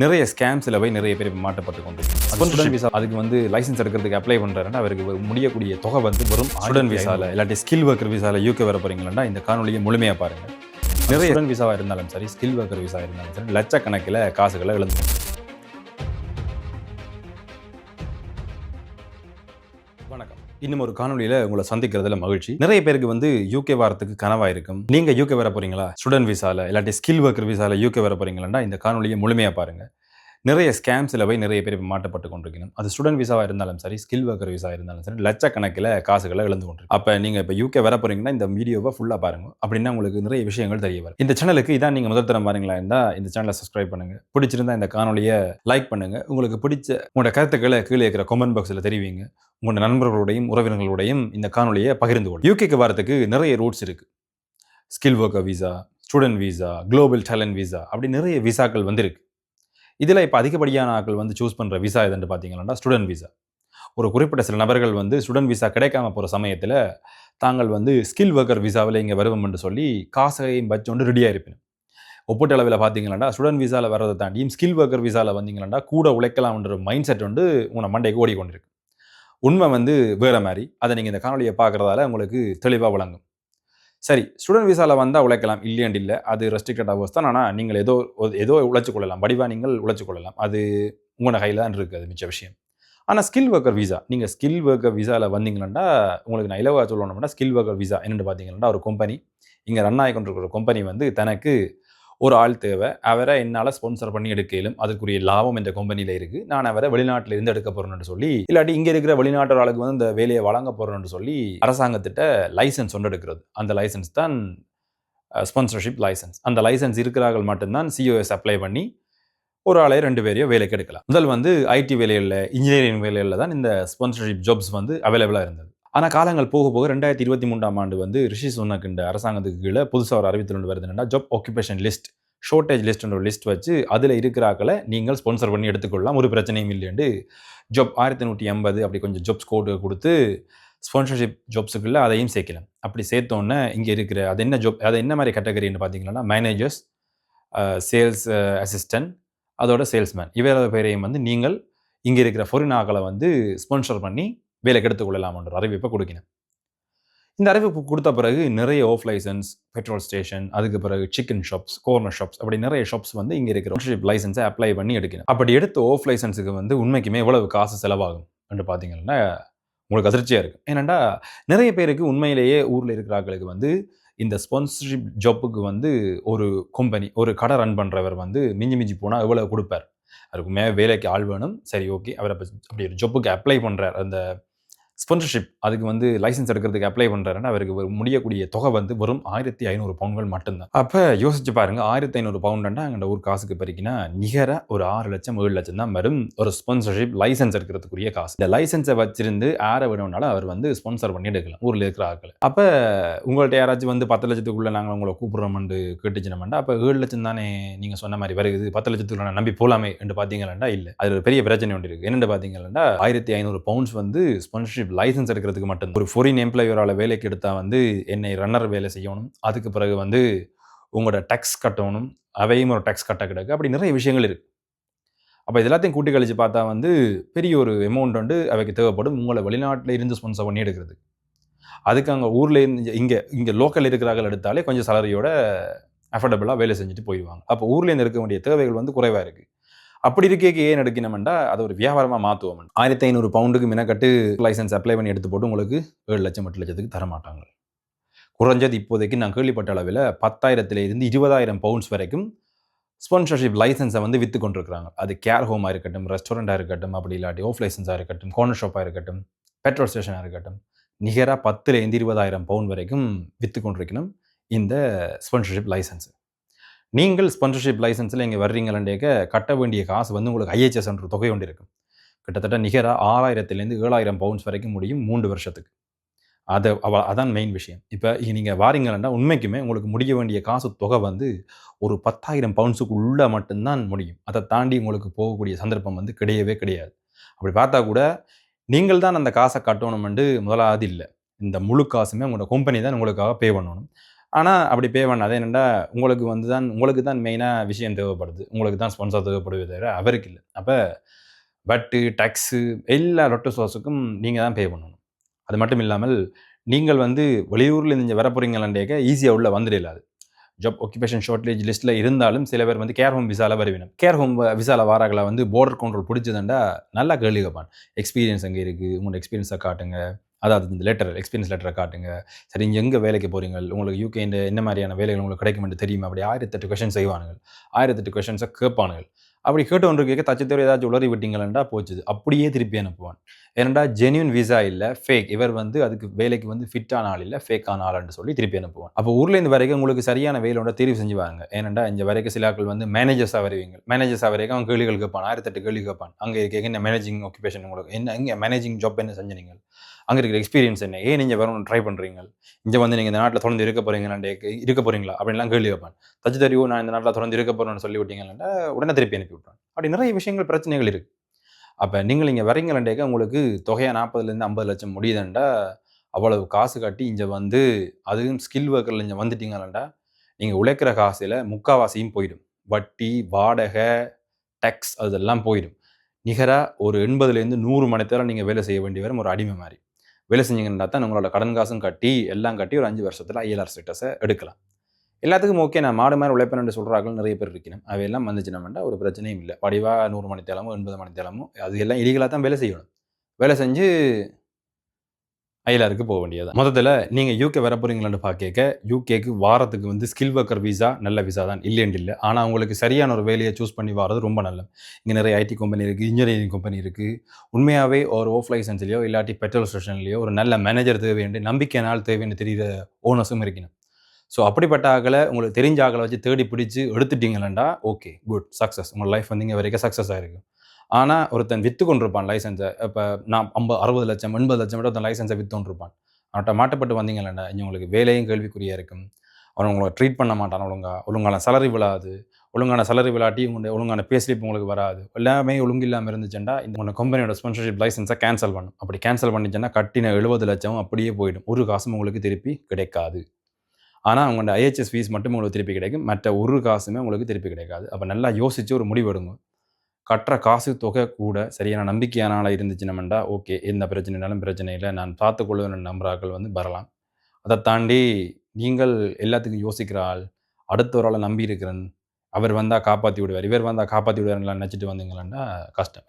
நிறைய ஸ்கேம்ஸில் போய் நிறைய பேர் மாட்டப்பட்டு கொண்டிருக்கு. ஸ்டூடெண்ட் விசா அதுக்கு லைசன்ஸ் எடுக்கிறதுக்கு அப்ளை பண்ணுறாருன்னா அவருக்கு முடியக்கூடிய தொகை வரும் ஸ்டூடெண்ட் விசாவில் இல்லாட்டி ஸ்கில் ஒர்க்கர் விசாவில் யூகே வர போகிறீங்களா இந்த காணொலியை முழுமையாக பாருங்கள். நிறைய ஸ்டூடெண்ட் விசாவாக இருந்தாலும் சரி, ஸ்கில் ஒர்க்கர் விசா இருந்தாலும் சரி, லட்சக்கணக்கில் காசுகளை இழந்து. வணக்கம். இன்னும் ஒரு காணொலியில் உங்களை சந்திக்கிறதுல மகிழ்ச்சி. நிறைய பேருக்கு யூகே வரத்துக்கு கனவாக இருக்கும். நீங்கள் யூகே வர போகிறீங்களா ஸ்டூடெண்ட் விசாவில் இல்லாட்டி ஸ்கில் ஒர்க்கர் விசாவில் யூகே வர போகிறீங்களா இந்த காணொலியை முழுமையாக பாருங்கள். நிறைய ஸ்கேம்ஸில் போய் நிறைய பேர் மாட்டப்பட்டு கொண்டிருக்கணும். அது ஸ்டூடெண்ட் விசாவாக இருந்தாலும் சரி, ஸ்கில் ஒர்க்கர் விசா இருந்தாலும் சரி, லட்சக்கணக்கில் காசுகளை இழந்து கொண்டிருக்கு. அப்போ நீங்கள் இப்போ யூகே வர போகிறீங்கன்னா இந்த வீடியோவை ஃபுல்லாக பாருங்கள். அப்படின்னா உங்களுக்கு நிறைய விஷயங்கள் தெரிய வரும். இந்த சேனலுக்கு இதான் நீங்கள் முதல் தரம் பாருங்களா இருந்தால் இந்த சேனலை சப்ஸ்கிரைப் பண்ணுங்கள். பிடிச்சிருந்தா இந்த காணொலியை லைக் பண்ணுங்கள். உங்களுக்கு பிடிச்ச உங்களோட கருத்துக்களை கீழே இருக்கிற கமெண்ட் பாக்ஸில் தெரிவிங்க. உங்களோட நண்பர்களுடையும் உறவினர்களுடையும் இந்த காணொலியை பகிர்ந்து கொள்ளும். யூகேக்கு வரதுக்கு நிறைய ரூட்ஸ் இருக்குது. Skill worker visa, student visa, global talent visa, அப்படி நிறைய விசாக்கள் இருக்கு. இதில் இப்போ அதிகப்படியான ஆட்கள் சூஸ் பண்ணுற விசா எதுன்னு பார்த்தீங்கன்னா ஸ்டூடெண்ட் விசா. ஒரு குறிப்பிட்ட சில நபர்கள் ஸ்டூடெண்ட் விசா கிடைக்காம போகிற சமயத்தில் தாங்கள் ஸ்கில் ஒர்க்கர் விசாவில் இங்கே வருவோம் என்று சொல்லி காசையும் வச்சோண்டு ரெடியாக இருப்பேன். ஒப்பீட்டு அளவில் பார்த்தீங்கன்னா ஸ்டூடெண்ட் விசாவில் வரதை தாண்டியும் ஸ்கில் ஒர்க்கர் விசாவில் வந்தீங்கன்னா கூட உழைக்கலாம்ன்ற மைண்ட் செட் உங்களை மண்டைக்கு ஓடிக்கொண்டிருக்கு. உண்மை வேறு மாதிரி. அதை நீங்கள் இந்த காணொலியை பார்க்குறதால உங்களுக்கு தெளிவாக விளங்கும். சரி, ஸ்டூடெண்ட் விசாவில் வந்தால் உழைக்கலாம், இல்லையாண்டு இல்லை, அது ரெஸ்ட்ரிக்டட் ஹவர்ஸ் தான். ஆனால் நீங்கள் ஏதோ உழைச்சி கொள்ளலாம், வடிவாக நீங்கள் உழைச்சி கொள்ளலாம். அது உங்களோட கையில் தான் இருக்குது, அது மிச்ச விஷயம். ஆனால் ஸ்கில் ஒர்க்கர் விசா, நீங்கள் ஸ்கில் ஒர்க்கர் விசாவில் வந்தீங்கன்னா உங்களுக்கு நான் இலவாக சொல்லணும்னா ஸ்கில் ஒர்க்கர் விசா என்னென்னு பார்த்தீங்கன்னா ஒரு கம்பெனி இங்கே ரன் ஆகி கொண்டிருக்கிற கம்பெனி தனக்கு ஒரு ஆள் தேவை, அவரை என்னால் ஸ்பான்சர் பண்ணி எடுக்கலும், அதுக்குரிய லாபம் இந்த கம்பெனியில் இருக்குது, நான் அவரை வெளிநாட்டில் இருந்து எடுக்க போகிறேன்னு சொல்லி, இல்லாட்டி இங்கே இருக்கிற வெளிநாட்டு ஆளுக்கு இந்த வேலையை வழங்க போகிறேன்னு சொல்லி அரசாங்கத்திட்ட லைசன்ஸ் ஒன்று எடுக்கிறது. அந்த லைசன்ஸ் தான் ஸ்பான்சர்ஷிப் லைசன்ஸ். அந்த லைசன்ஸ் இருக்கிறார்கள் மட்டும்தான் சிஓஎஸ் அப்ளை பண்ணி ஒரு ஆளையோ 2 பேரையோ வேலைக்கு எடுக்கலாம். முதல் ஐடி வேலைகளில், இன்ஜினியரிங் வேலைகளில் தான் இந்த ஸ்பான்சர்ஷிப் ஜாப்ஸ் அவைலபிளாக இருந்தது. ஆனால் காலங்கள் போக போக 2023ஆம் ஆண்டு ரிஷி சுனக் இந்த அரசாங்கத்துக்கு கீழே புதுசாக ஒரு அறிவித்தல் ஒன்று வருதுன்னா ஜாப் ஆக்குபேஷன் லிஸ்ட், ஷார்ட்டேஜ் லிஸ்ட்ன்ற ஒரு லிஸ்ட் வச்சு அதில் இருக்கிறாக்களை நீங்கள் ஸ்பான்சர் பண்ணி எடுத்துக்கொள்ளலாம், ஒரு பிரச்சனையும் இல்லைண்டு ஜாப் 1180 அப்படி கொஞ்சம் ஜாப்ஸ் கோடு கொடுத்து ஸ்பான்சர்ஷிப் ஜாப்ஸுக்குள்ளே அதையும் சேர்க்கலாம். அப்படி சேர்த்தோன்னே இங்கே இருக்கிற அது என்ன ஜாப், அது என்ன மாதிரி கேட்டகரின்னு பார்த்தீங்கன்னா மேனேஜர்ஸ், சேல்ஸ் அசிஸ்டன்ட், அதோட சேல்ஸ்மேன், இவரோட பேரையும் நீங்கள் இங்கே இருக்கிற ஃபாரின் ஆக்களை ஸ்பான்சர் பண்ணி வேலைக்கு எடுத்துக்கொள்ளலாம்ன்ற அறிவிப்பை கொடுக்கணும். இந்த அறிவிப்பு கொடுத்த பிறகு நிறைய ஆஃப் லைசன்ஸ், பெட்ரோல் ஸ்டேஷன், அதுக்கு பிறகு சிக்கன் ஷாப்ஸ், கார்னர் ஷாப்ஸ், அப்படி நிறைய ஷாப்ஸ் இங்கே இருக்கிற ஸ்பான்சர்ஷிப் லைசன்ஸை அப்ளை பண்ணி எடுக்கணும். அப்படி எடுத்த ஆஃப் லைசன்ஸுக்கு உண்மைக்குமே எவ்வளவு காசு செலவாகும் என்று பார்த்தீங்கன்னா உங்களுக்கு அதிர்ச்சியாக இருக்கும். ஏன்னாண்டா நிறைய பேருக்கு உண்மையிலேயே ஊரில் இருக்கிறார்களுக்கு இந்த ஸ்பான்சர்ஷிப் ஜாப்புக்கு ஒரு கம்பெனி, ஒரு கடை ரன் பண்ணுறவர் மிஞ்சி மிஞ்சி போனால் எவ்வளோ கொடுப்பார், அதுக்கு வேலைக்கு ஆள் வேணும், சரி ஓகே, அவர் அப்படி ஒரு ஜாப்புக்கு அப்ளை பண்ணுறார், அந்த ஸ்பான்சர்ஷிப் அதுக்கு லைசன்ஸ் எடுக்கிறதுக்கு அப்ளை பண்ணுறாருன்னா அவருக்கு முடியக்கூடிய தொகை வெறும் 1500 பவுண்ட்கள் மட்டும்தான். அப்போ யோசிச்சு பாருங்கள், 1500 பவுண்டுன்னா அங்கே ஊர் காசுக்கு பறிக்கினா நிகர ஒரு 6 லட்சம் 7 லட்சம் தான் வரும் ஒரு ஸ்பான்சர்ஷிப் லைசன்ஸ் எடுக்கிறதுக்குரிய காசு. இந்த லைசன்ஸை வச்சிருந்து யாரை விடணும்னாலும் அவர் ஸ்பான்சர் பண்ணி எடுக்கலாம் ஊரில் இருக்கிற ஆட்கள். அப்போ உங்கள்கிட்ட யாராச்சும் 10 லட்சத்துக்குள்ளே நாங்கள் உங்களை கூப்பிட்றோம்னு கேட்டுச்சுனோம்னா அப்போ 7 லட்சம் தானே நீங்கள் சொன்ன மாதிரி வருது, 10 லட்சத்துக்குள்ள நான் நம்பி போகலாமே என்று பார்த்தீங்கன்னா இல்லை, அது ஒரு பெரிய பிரச்சனை ஒன்று இருக்குது. என்னென்னு பார்த்தீங்கன்னா 1500 பவுண்ட்ஸ் ஸ்பான்சர்ஷிப் லைசன்ஸ் எடுக்கிறதுக்கு மட்டும். ஒரு ஃபாரின் எம்ப்ளாயரால் வேலைக்கு எடுத்தால் என்னை ரன்னர் வேலை செய்யணும், அதுக்கு பிறகு உங்களோட டேக்ஸ் கட்டணும், அவையும் ஒரு டேக்ஸ் கட்ட கிடக்கு, அப்படி நிறைய விஷயங்கள் இருக்குது. அப்போ இது எல்லாத்தையும் கூட்டி கழிச்சு பார்த்தா பெரிய ஒரு அமௌண்ட் அவைக்கு தேவைப்படும் உங்களை வெளிநாட்டில் இருந்து ஸ்பான்சர் பண்ணி எடுக்கிறது. அதுக்கு அங்கே ஊரில் இருந்து இங்கே லோக்கல் இருக்கிறார்கள் எடுத்தாலே கொஞ்சம் சேலரியோட அஃபோர்டபுளாக வேலை செஞ்சுட்டு போயிடுவாங்க. அப்போ ஊர்லேருந்து இருக்க வேண்டிய தேவைகள் குறைவாக இருக்குது. அப்படி இருக்கே ஏன் எடுக்கணும்னா அதை ஒரு வியாபாரமாக மாற்றுவோம். 1500 பவுண்டுக்கு மினக்கட்டு லைசன்ஸ் அப்ளை பண்ணி எடுத்து போட்டு உங்களுக்கு 7 லட்சம் 8 லட்சத்துக்கு தரமாட்டாங்க. குறைஞ்சது இப்போதைக்கு நான் கேள்விப்பட்ட அளவில் 10,000 to 20,000 பவுண்ட்ஸ் வரைக்கும் ஸ்பான்சர்ஷிப் லைசன்ஸை விற்று கொண்டிருக்கிறாங்க. அது கேர் ஹோமாக இருக்கட்டும், ரெஸ்டாரண்ட்டாக இருக்கட்டும், அப்படி இல்லாட்டி ஆஃப் லைசன்ஸாக இருக்கட்டும், கார்னர் ஷாப்பாக இருக்கட்டும், பெட்ரோல் ஸ்டேஷனாக இருக்கட்டும், நிகராக 10,000 to 20,000 பவுண்ட் வரைக்கும் விற்று கொண்டிருக்கணும் இந்த ஸ்பான்சர்ஷிப் லைசன்ஸ். நீங்கள் ஸ்பான்சர்ஷிப் லைசன்ஸில் இங்கே வர்றீங்களேக்க கட்ட வேண்டிய காசு உங்களுக்கு ஐஹெச்எஸ்ன்ற தொகை ஒன்று இருக்கும். கிட்டத்தட்ட நிகராக 6,000 to 7,000 பவுண்ட்ஸ் வரைக்கும் முடியும் 3 வருஷத்துக்கு. அதான் மெயின் விஷயம். இப்போ நீங்கள் வாரீங்கன்னா உண்மைக்குமே உங்களுக்கு முடிய வேண்டிய காசு தொகை ஒரு 10,000 பவுண்ட்ஸுக்கு உள்ளே மட்டும்தான் முடியும். அதை தாண்டி உங்களுக்கு போகக்கூடிய சந்தர்ப்பம் கிடையவே கிடையாது. அப்படி பார்த்தா கூட நீங்கள் தான் அந்த காசை கட்டணும்னு முதலாவது இல்லை, இந்த முழு காசுமே உங்களோட கம்பெனி தான் உங்களுக்காக பே பண்ணணும். ஆனா அப்படி பே பண்ணாது. அது என்னன்னா, உங்களுக்கு தான் மெயினா விஷயம் தேவைப்படுது. உங்களுக்கு தான் ஸ்பான்சர் தேவைப்படுதே தவிர, அவருக்கு இல்ல. அப்ப வட்டு, டாக்ஸு எல்லா லொட்டு சோசுக்கும் நீங்க தான் பே பண்ணணும். அது மட்டும் இல்லாமல், நீங்கள் வந்து வெளியூர்ல நீங்க வரப்போறீங்களாண்டேக்க ஈஸியா உள்ள வந்துடலாது. ஜாப் ஆக்குபேஷன் ஷார்ட்டேஜ் லிஸ்ட்ல இருந்தாலும் சில பேர் வந்து கேர் ஹோம் விசால வருவினம். கேர் ஹோம் விசால வாராங்களா வந்து பார்டர் கண்ட்ரோல் புடிச்சதுண்டா நல்லா கேள்வி கேட்பான். எக்ஸ்பீரியன்ஸ் எங்க இருக்கு? உங்களோட எக்ஸ்பீரியன்ஸ காட்டுங்க. அதாவது இந்த எக்ஸ்பீரியன்ஸ் லெட்டர காட்டுங்க. சரி நீங்க எங்க வேலைக்கு போறீங்கள்? உங்களுக்கு யுகேண்ட என்ன மாரியான வேலைகள் உங்களுக்கு கிடைக்கும் என்று தெரியுமா? அப்படி 1008 கொஸ்டின் செய்வானுங்கள். 1008 கொஸ்டின்ஸ கேட்பானுங்கள். அப்படி கேட்டு ஒன்று கேட்க தச்சத்தேவர ஏதாச்சும் உளறி விட்டீங்களா போச்சுது. அப்படியே திருப்பி அனுப்புவான். ஏனென்டா ஜென்யூன் விசா இல்ல, ஃபேக். இவர் வந்து அதுக்கு வேலைக்கு வந்து ஃபிட்டான ஆள் இல்ல, ஃபேக்கான ஆளுன்னு சொல்லி திருப்பி அனுப்புவான். அப்போ ஊர்லேருந்து வரைக்கும் உங்களுக்கு சரியான வேலை ஒன்றை தெரிவு செஞ்சு வாருங்க. ஏனென்டா இங்க வரைக்கும் சில ஆட்கள் வந்து மேனேஜர்ஸா வருவீங்க. மேனேஜர்ஸா வரைக்கும் அவன் கேள்விகள் கேட்பான். 1008 கேள்வி கேட்பான். அங்க இருக்க என்ன மேனேஜிங் ஆக்குபேஷன் உங்களுக்கு என்ன எங்க மேனேஜிங் ஜாப் என்ன செஞ்ச நீங்கள்? அங்க இருக்கிற எக்ஸ்பீரியன்ஸ் என்ன? ஏன் நீங்க வரணும்னு ட்ரை பண்றீங்க? இங்க வந்து நீங்க இந்த நாட்டுல தொடர்ந்து இருக்க போறீங்களா? அப்படின்லாம் கேள்வி கேட்பான். தச்சு தெரியும் நான் இந்த நாட்டுல தொடர்ந்து இருக்க போறேன்னு சொல்லி விட்டீங்கன்னா, உடனே திருப்பி அனுப்பி விட்டுருவான். அப்படி நிறைய விஷயங்கள் பிரச்சனைகள் இருக்கு. அப்ப நீங்கள் இங்க வரீங்களாண்டேக்க உங்களுக்கு தொகையா 40,000 50 லட்சம் முடியுதுண்டா, அவ்வளவு காசு கட்டி இங்க வந்து அதுவும் ஸ்கில் ஒர்க்கர்ல இங்க வந்துட்டீங்களாண்டா, நீங்க உழைக்கிற காசுல முக்காவாசியும் போயிடும். வட்டி, வாடகை, டாக்ஸ் அதெல்லாம் போயிடும். நிகரா ஒரு 80லேருந்து 100 மணித்தேரம் நீங்க வேலை செய்ய வேண்டி வரும் ஒரு அடிமை மாரி. வேலை செஞ்சீங்கன்னா தான் உங்களோட கடன் காசும் கட்டி, எல்லாம் கட்டி ஒரு 5 வருஷத்துல ஐஎல்ஆர் ஸ்டேட்டஸ எடுக்கலாம். எல்லாத்துக்கும் ஓகே. நான் மாடு மாரி உழைப்பேன் என்று சொல்றார்கள் நிறைய பேர் இருக்கணும். அவையெல்லாம் வந்துச்சுன்னா ஒரு பிரச்சனையும் இல்ல. வடிவா 100 மணித்தேலமோ, 80 மணித்தேலமோ அது எல்லாம் இல்லீகலா தான் வேலை செய்யணும். வேலை செஞ்சு ஐஎல்ஆருக்கு போ வேண்டியது தான். மொத்தத்துல நீங்க யுகே வரப்போறீங்களான்னு பாக்கேக்க, யுகேக்கு வாரத்துக்கு வந்து ஸ்கில் ஒர்க்கர் விசா நல்ல விசா தான். இல்லேன்ட்டு இல்ல. ஆனா உங்களுக்கு சரியான ஒரு வேலைய சூஸ் பண்ணி வாரது ரொம்ப நல்லது. இங்க நிறைய ஐடி கம்பெனி இருக்கு, இன்ஜினியரிங் கம்பெனி இருக்கு. உண்மையாவே ஒரு ஆஃப் லைசென்ஸ்லயோ இல்லாட்டி பெட்ரோல் ஸ்டேஷன்லயோ ஒரு நல்ல மேனேஜர் தேவைன்னு, நம்பிக்கையான ஆள் தேவைன்னு தெரியிற ஓனர்ஸும் இருக்கணும். ஸோ அப்படிப்பட்ட ஆட்கள உங்களுக்கு தெரிஞ்ச ஆட்கள வச்சு தேடி பிடிச்சு எடுத்துட்டீங்களா, ஓகே, குட், சக்சஸ். உங்க லைஃப் வந்து இங்க வரைக்கும் சக்சஸ் ஆயிருக்கு. ஆனா ஒருத்தன் வித்து கொண்டிருப்பான் லைசென்ஸ. இப்ப நான் 60 லட்சம் 80 லட்சம் ஒருத்தன் லைசென்ஸ வித்து கொண்டிருப்பான். அவன்ட்ட மாட்டப்பட்டு வந்தீங்களாண்டா, இங்க உங்களுக்கு வேலையும் கேள்விக்குறியா இருக்கும். அவன் உங்கள ட்ரீட் பண்ண மாட்டான் ஒழுங்கா. ஒழுங்கான சேலரி விழாது. ஒழுங்கான சேலரி விழாட்டி ஒழுங்கான பே ஸ்லிப் உங்களுக்கு வராது. எல்லாமே ஒழுங்கு இல்லாம இருந்துச்சுன்னா, இந்த கம்பெனியோட ஸ்பான்சர்ஷிப் லைசென்ஸ கேன்சல் பண்ணும். அப்படி கேன்சல் பண்ணிச்சுன்னா, கட்டின 70 லட்சமும் அப்படியே போயிடும். ஒரு காசும் உங்களுக்கு திருப்பி கிடைக்காது. ஆனா, உங்களோட ஐஎச்எஸ் ஃபீஸ் மட்டும் உங்களுக்கு திருப்பி கிடைக்கும். மற்ற ஒரு காசுமே உங்களுக்கு திருப்பி கிடைக்காது. அப்ப நல்லா யோசிச்சு ஒரு முடிவு எடுங்க. கட்டுற காசு தொகை கூட சரியான நம்பிக்கையான ஆளா இருந்துச்சுனமெண்டா, ஓகே. எந்த பிரச்சனைனாலும் பிரச்சனை இல்ல. நான் பார்த்துக்கொள்வேன்னு நம்புற ஆட்கள் வந்து வரலாம். அத தாண்டி நீங்கள் எல்லாத்துக்கும் யோசிக்கிற ஆள், அடுத்த ஒரு ஆள நம்பி இருக்கிறேன். அவர் வந்தா காப்பாத்தி விடுவார். இவர் வந்தா காப்பாத்தி விடுவாருன்லாம் நினைச்சுட்டு வந்தீங்களான்னா கஷ்டம்.